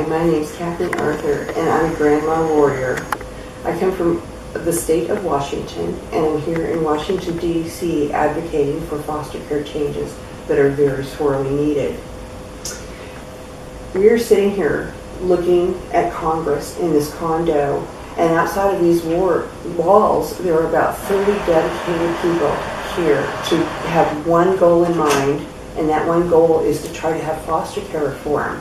my name is Kathleen Arthur, and I'm a Grandma Warrior. I come from the state of Washington, and I'm here in Washington, D.C. advocating for foster care changes that are very sorely needed. We are sitting here looking at Congress in this condo, and outside of these walls, there are about 30 dedicated people here to have one goal in mind, and that one goal is to try to have foster care reform.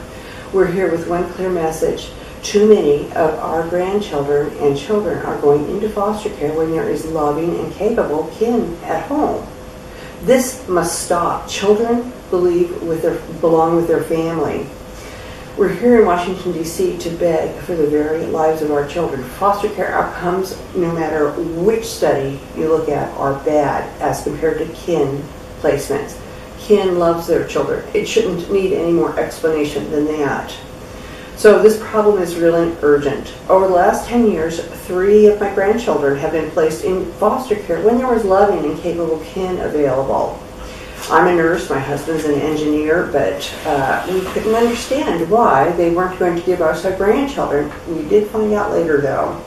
We're here with one clear message. Too many of our grandchildren and children are going into foster care when there is loving and capable kin at home. This must stop. Children belong with their family. We're here in Washington, D.C. to beg for the very lives of our children. Foster care outcomes, no matter which study you look at, are bad as compared to kin placements. Kin loves their children. It shouldn't need any more explanation than that. So this problem is real and urgent. Over the last 10 years, 3 of my grandchildren have been placed in foster care when there was loving and capable kin available. I'm a nurse, my husband's an engineer, but we couldn't understand why they weren't going to give us our grandchildren. We did find out later though.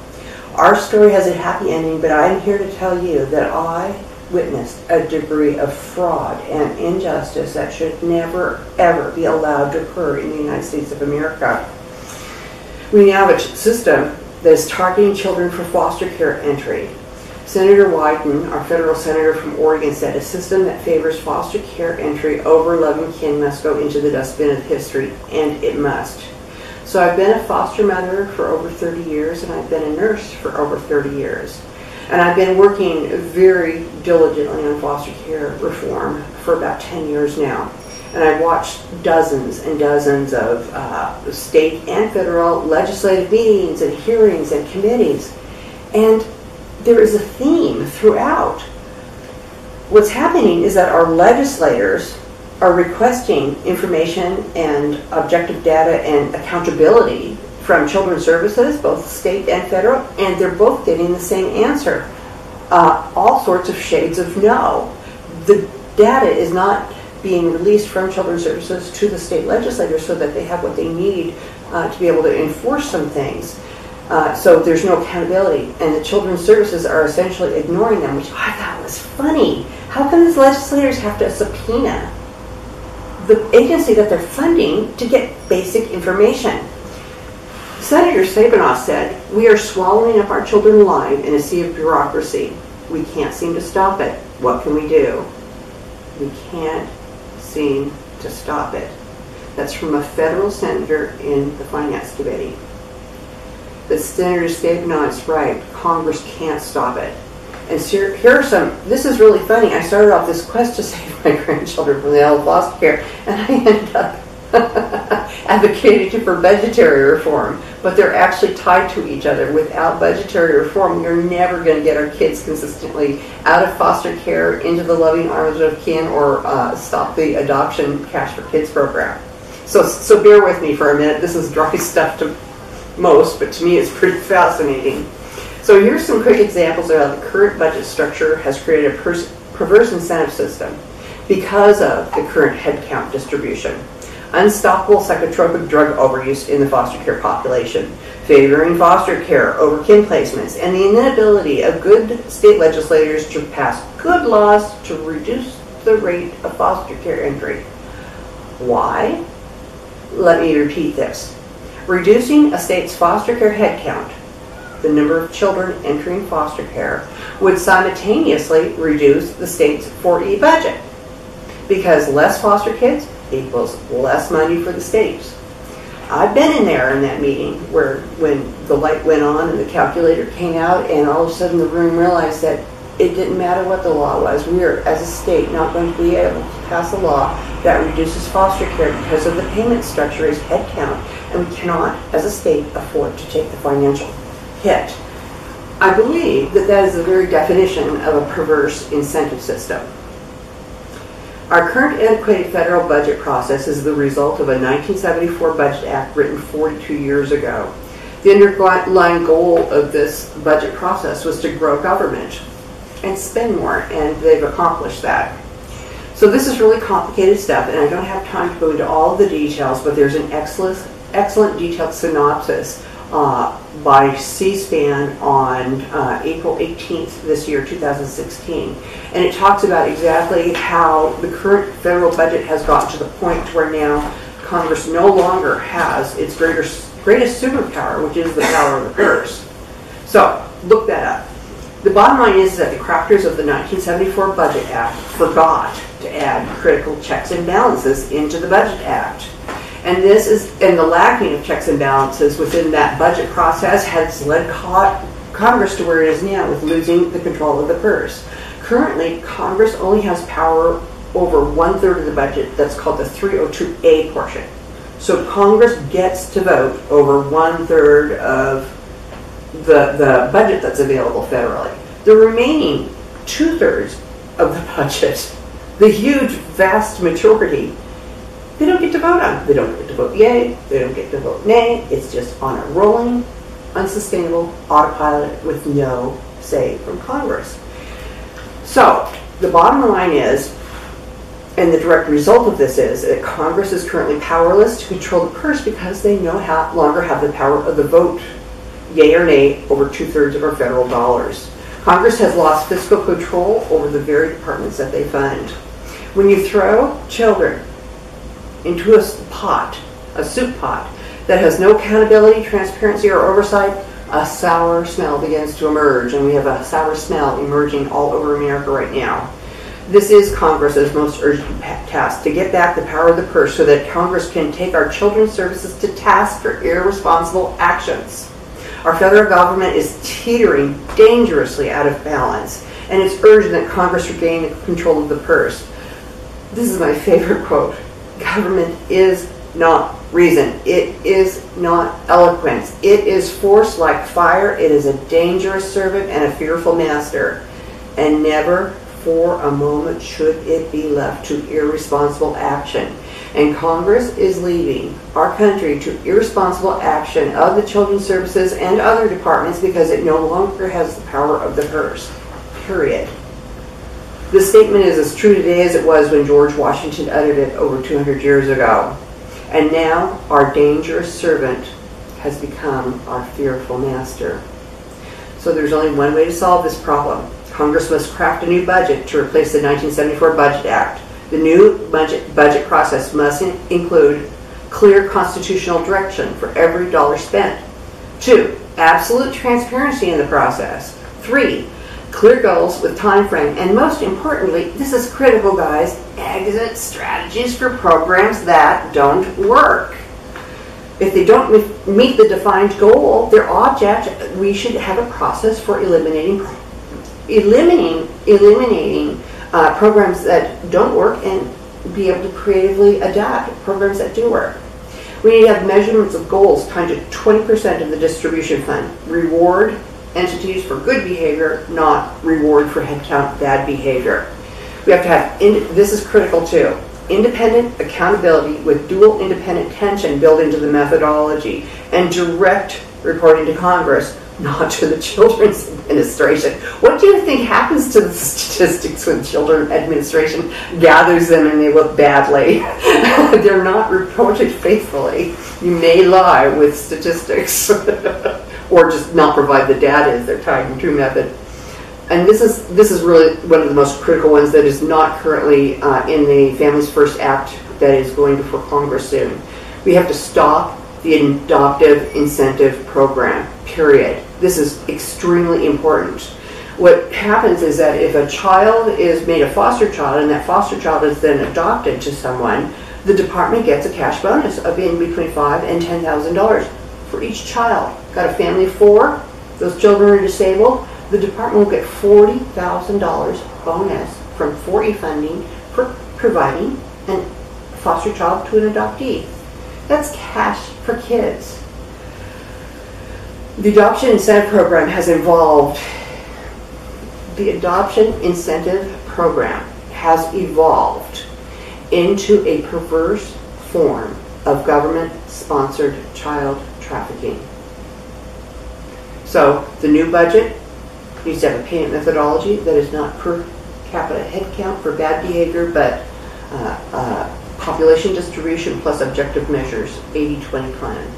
Our story has a happy ending, but I'm here to tell you that I witnessed a degree of fraud and injustice that should never, ever be allowed to occur in the United States of America. We now have a system that is targeting children for foster care entry. Senator Wyden, our federal senator from Oregon, said a system that favors foster care entry over loving kin must go into the dustbin of history, and it must. So I've been a foster mother for over 30 years, and I've been a nurse for over 30 years. And I've been working very diligently on foster care reform for about 10 years now. And I've watched dozens and dozens of state and federal legislative meetings and hearings and committees. And there is a theme throughout. What's happening is that our legislators are requesting information and objective data and accountability from Children's Services, both state and federal, and they're both getting the same answer. All sorts of shades of no. The data is not being released from Children's Services to the state legislators so that they have what they need to be able to enforce some things. So there's no accountability, and the Children's Services are essentially ignoring them, which I thought was funny. How come these legislators have to subpoena the agency that they're funding to get basic information? Senator Sabinoff said, "We are swallowing up our children alive in a sea of bureaucracy. We can't seem to stop it. What can we do?" We can't seem to stop it. That's from a federal senator in the Finance Committee. But Senator Sabinoff's right. Congress can't stop it. And here are some, this is really funny. I started off this quest to save my grandchildren from the old foster care, and I ended up advocating for budgetary reform, but they're actually tied to each other. Without budgetary reform, we're never going to get our kids consistently out of foster care into the loving arms of kin or stop the adoption Cash for Kids program. So bear with me for a minute. This is dry stuff to most, but to me it's pretty fascinating. So here's some quick examples of how the current budget structure has created a perverse incentive system because of the current headcount distribution. Unstoppable psychotropic drug overuse in the foster care population, favoring foster care over kin placements, and the inability of good state legislators to pass good laws to reduce the rate of foster care entry. Why? Let me repeat this. Reducing a state's foster care headcount, the number of children entering foster care, would simultaneously reduce the state's 4E budget, because less foster kids equals less money for the states. I've been in there in that meeting when the light went on and the calculator came out, and all of a sudden the room realized that it didn't matter what the law was. We are, as a state, not going to be able to pass a law that reduces foster care because of the payment structure is headcount, and we cannot, as a state, afford to take the financial hit. I believe that that is the very definition of a perverse incentive system. Our current antiquated federal budget process is the result of a 1974 Budget Act written 42 years ago. The underlying goal of this budget process was to grow government and spend more, and they've accomplished that. So this is really complicated stuff, and I don't have time to go into all of the details, but there's an excellent detailed synopsis by C-SPAN on April 18th this year, 2016. And it talks about exactly how the current federal budget has gotten to the point where now Congress no longer has its greatest superpower, which is the power of the purse. So, look that up. The bottom line is that the crafters of the 1974 Budget Act forgot to add critical checks and balances into the Budget Act. And the lacking of checks and balances within that budget process has led Congress to where it is now, with losing the control of the purse. Currently, Congress only has power over 1/3 of the budget. That's called the 302A portion. So Congress gets to vote over 1/3 of the budget that's available federally. The remaining 2/3 of the budget, the huge, vast majority, they don't get to vote on. They don't get to vote yay, they don't get to vote nay. It's just on a rolling, unsustainable autopilot with no say from Congress. So the bottom line is, and the direct result of this is, that Congress is currently powerless to control the purse because they no longer have the power of the vote, yay or nay, over 2/3 of our federal dollars. Congress has lost fiscal control over the very departments that they fund. When you throw children into a pot, a soup pot, that has no accountability, transparency, or oversight, a sour smell begins to emerge, and we have a sour smell emerging all over America right now. This is Congress's most urgent task, to get back the power of the purse so that Congress can take our children's services to task for irresponsible actions. Our federal government is teetering dangerously out of balance, and it's urgent that Congress regain control of the purse. This is my favorite quote. Government is not reason. It is not eloquence. It is force like fire. It is a dangerous servant and a fearful master. And never for a moment should it be left to irresponsible action. And Congress is leaving our country to irresponsible action of the children's services and other departments because it no longer has the power of the purse. Period. This statement is as true today as it was when George Washington uttered it over 200 years ago. And now our dangerous servant has become our fearful master. So there's only one way to solve this problem. Congress must craft a new budget to replace the 1974 Budget Act. The new budget process must include clear constitutional direction for every dollar spent. 2, absolute transparency in the process. 3, clear goals with time frame. And most importantly, this is critical, guys, exit strategies for programs that don't work. If they don't meet the defined goal, their object, we should have a process for eliminating programs that don't work and be able to creatively adapt programs that do work. We need to have measurements of goals tied to 20% of the distribution fund. Reward entities for good behavior, not reward for headcount bad behavior. We have to have, this is critical too, independent accountability with dual independent tension built into the methodology, and direct reporting to Congress, not to the Children's Administration. What do you think happens to the statistics when Children's Administration gathers them and they look badly? They're not reported faithfully. You may lie with statistics or just not provide the data as their time and true method. And this is really one of the most critical ones that is not currently in the Families First Act that is going before Congress soon. We have to stop the adoptive incentive program, period. This is extremely important. What happens is that if a child is made a foster child and that foster child is then adopted to someone, the department gets a cash bonus of in between $5,000 and $10,000 for each child. Got a family of 4, those children are disabled, the department will get $40,000 bonus from 4E funding for providing a foster child to an adoptee. That's cash for kids. The Adoption Incentive Program has evolved. The Adoption Incentive Program has evolved into a perverse form of government-sponsored child trafficking. So the new budget needs to have a payment methodology that is not per capita head count for bad behavior, but population distribution plus objective measures, 80-20 plan.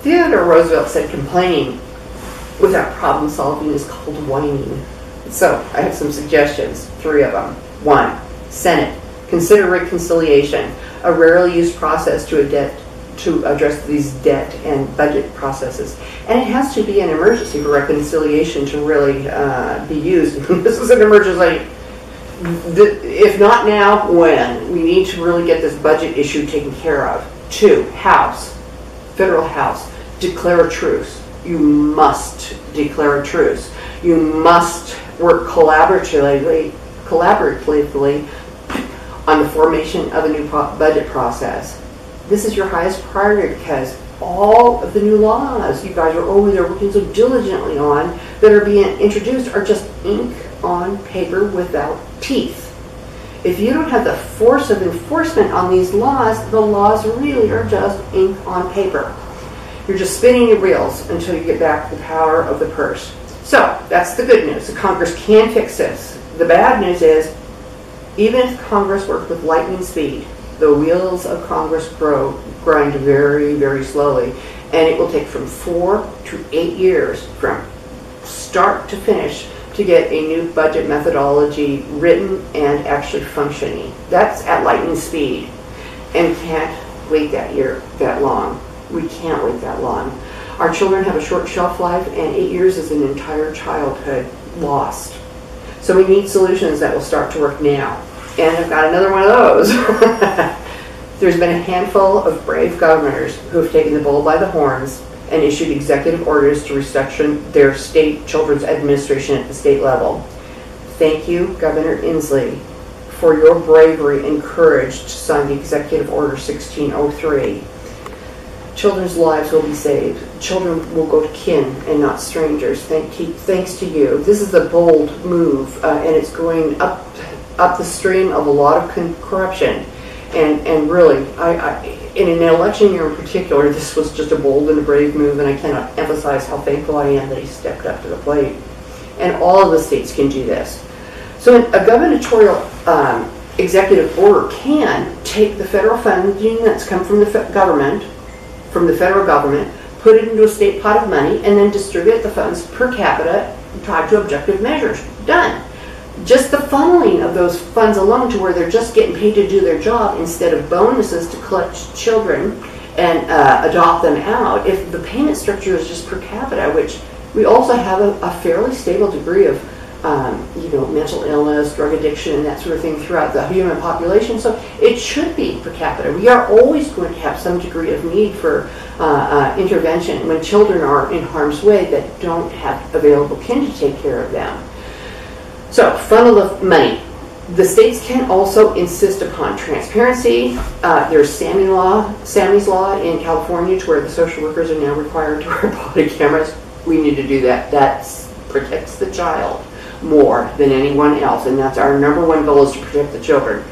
Theodore Roosevelt said complaining without problem solving is called whining. So I have some suggestions, 3 of them. 1, Senate, consider reconciliation, a rarely used process to address these debt and budget processes. And it has to be an emergency for reconciliation to really be used. This is an emergency. If not now, when? We need to really get this budget issue taken care of. 2, House, Federal House, declare a truce. You must declare a truce. You must work collaboratively on the formation of a new budget process. This is your highest priority because all of the new laws you guys are over there working so diligently on that are being introduced are just ink on paper without teeth. If you don't have the force of enforcement on these laws, the laws really are just ink on paper. You're just spinning your wheels until you get back the power of the purse. So that's the good news. The Congress can fix this. The bad news is, even if Congress worked with lightning speed, the wheels of Congress grind very, very slowly, and it will take from 4 to 8 years from start to finish to get a new budget methodology written and actually functioning. That's at lightning speed, and can't wait that long. We can't wait that long. Our children have a short shelf life, and 8 years is an entire childhood lost. So we need solutions that will start to work now. And I've got another one of those. There's been a handful of brave governors who have taken the bull by the horns and issued executive orders to restructure their state children's administration at the state level. Thank you, Governor Inslee, for your bravery and courage to sign the Executive Order 1603. Children's lives will be saved. Children will go to kin and not strangers. Thanks to you. This is a bold move, and it's going up the stream of a lot of corruption. And really, in an election year in particular, this was just a bold and a brave move, and I cannot emphasize how thankful I am that he stepped up to the plate. And all of the states can do this. So a gubernatorial executive order can take the federal funding that's come from the federal government, put it into a state pot of money, and then distribute the funds per capita tied to objective measures. Done. Just the funneling of those funds alone to where they're just getting paid to do their job instead of bonuses to collect children and adopt them out. If the payment structure is just per capita, which we also have a fairly stable degree of mental illness, drug addiction, and that sort of thing throughout the human population, so it should be per capita. We are always going to have some degree of need for intervention when children are in harm's way that don't have available kin to take care of them. So, funnel of money. The states can also insist upon transparency. There's Sammy's Law in California, to where the social workers are now required to wear body cameras. We need to do that. That protects the child more than anyone else, and that's our number one goal, is to protect the children.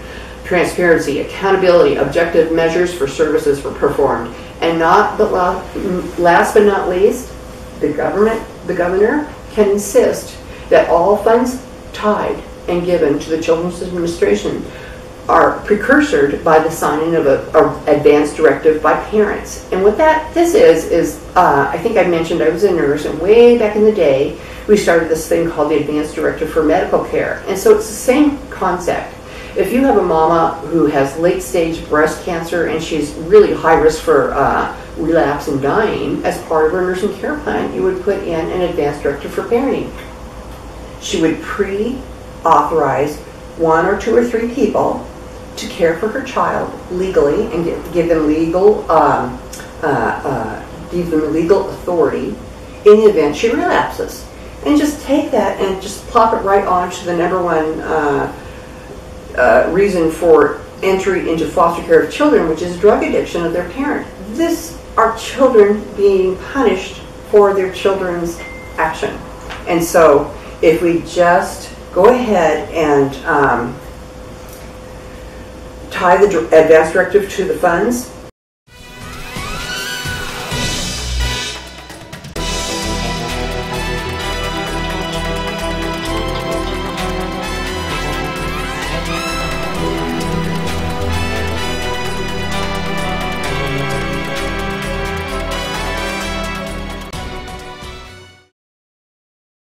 Transparency, accountability, objective measures for services were performed, and last but not least, the governor can insist that all funds tied and given to the Children's Administration are precursored by the signing of an advance directive by parents. And what this is I think I mentioned I was a nurse, and way back in the day we started this thing called the Advance Directive for Medical Care. And so it's the same concept. If you have a mama who has late stage breast cancer and she's really high risk for relapse and dying, as part of her nursing care plan, you would put in an Advance Directive for Parenting. She would pre-authorize 1 or 2 or 3 people to care for her child legally and give them legal authority in the event she relapses. And just take that and just plop it right onto the number one reason for entry into foster care of children, which is drug addiction of their parent. This are children being punished for their children's action. And so if we just go ahead and tie the advance directive to the funds,